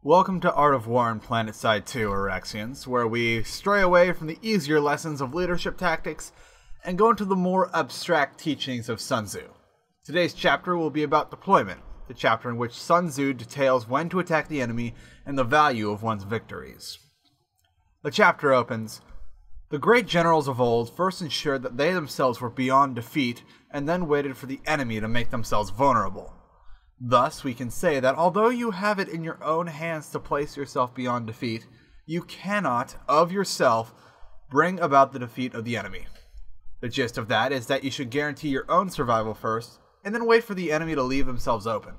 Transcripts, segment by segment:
Welcome to Art of War in Planetside 2, Erexians, where we stray away from the easier lessons of leadership tactics and go into the more abstract teachings of Sun Tzu. Today's chapter will be about deployment, the chapter in which Sun Tzu details when to attack the enemy and the value of one's victories. The chapter opens, "The great generals of old first ensured that they themselves were beyond defeat and then waited for the enemy to make themselves vulnerable. Thus, we can say that although you have it in your own hands to place yourself beyond defeat, you cannot, of yourself, bring about the defeat of the enemy. The gist of that is that you should guarantee your own survival first, and then wait for the enemy to leave themselves open.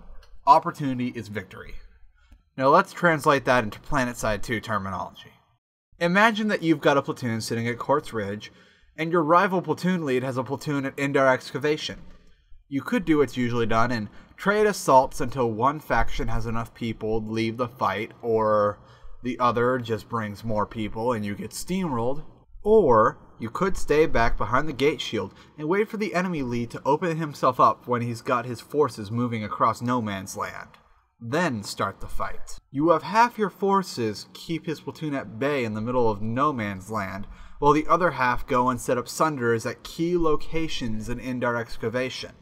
Opportunity is victory." Now let's translate that into Planetside 2 terminology. Imagine that you've got a platoon sitting at Quartz Ridge, and your rival platoon lead has a platoon at Indar Excavation. You could do what's usually done and trade assaults until one faction has enough people leave the fight, or the other just brings more people and you get steamrolled. Or you could stay back behind the gate shield and wait for the enemy lead to open himself up when he's got his forces moving across no man's land. Then start the fight. You have half your forces keep his platoon at bay in the middle of no man's land, while the other half go and set up sunders at key locations in Indar Excavation.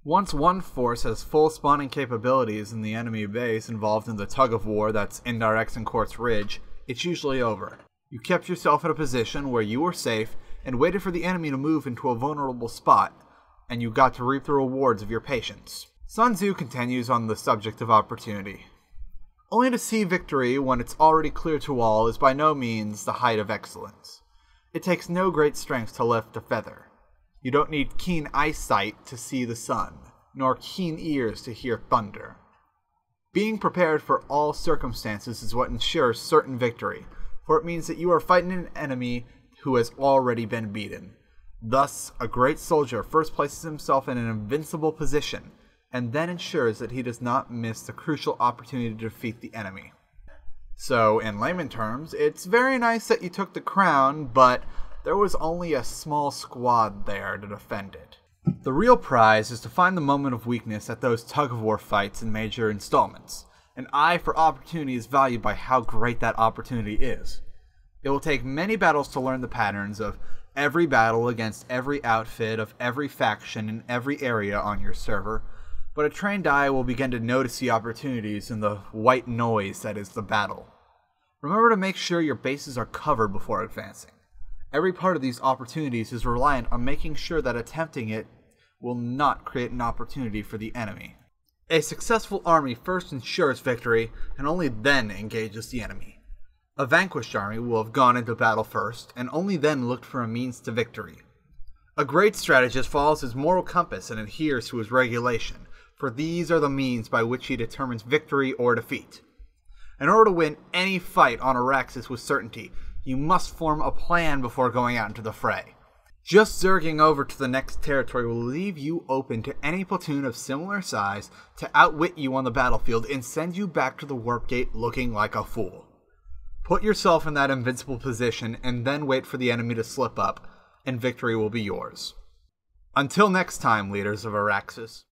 Once one force has full spawning capabilities in the enemy base involved in the tug-of-war that's Indar X and Quartz Ridge, it's usually over. You kept yourself in a position where you were safe and waited for the enemy to move into a vulnerable spot, and you got to reap the rewards of your patience. Sun Tzu continues on the subject of opportunity. Only to see victory when it's already clear to all is by no means the height of excellence. It takes no great strength to lift a feather. You don't need keen eyesight to see the sun, nor keen ears to hear thunder. Being prepared for all circumstances is what ensures certain victory, for it means that you are fighting an enemy who has already been beaten. Thus, a great soldier first places himself in an invincible position, and then ensures that he does not miss the crucial opportunity to defeat the enemy. So, in layman terms, it's very nice that you took the crown, but there was only a small squad there to defend it. The real prize is to find the moment of weakness at those tug-of-war fights in major installments. An eye for opportunity is valued by how great that opportunity is. It will take many battles to learn the patterns of every battle against every outfit of every faction in every area on your server, but a trained eye will begin to notice the opportunities in the white noise that is the battle. Remember to make sure your bases are covered before advancing. Every part of these opportunities is reliant on making sure that attempting it will not create an opportunity for the enemy. A successful army first ensures victory and only then engages the enemy. A vanquished army will have gone into battle first and only then looked for a means to victory. A great strategist follows his moral compass and adheres to his regulation, for these are the means by which he determines victory or defeat. In order to win any fight on Araxis with certainty, you must form a plan before going out into the fray. Just zerging over to the next territory will leave you open to any platoon of similar size to outwit you on the battlefield and send you back to the warp gate looking like a fool. Put yourself in that invincible position and then wait for the enemy to slip up, and victory will be yours. Until next time, leaders of Araxis.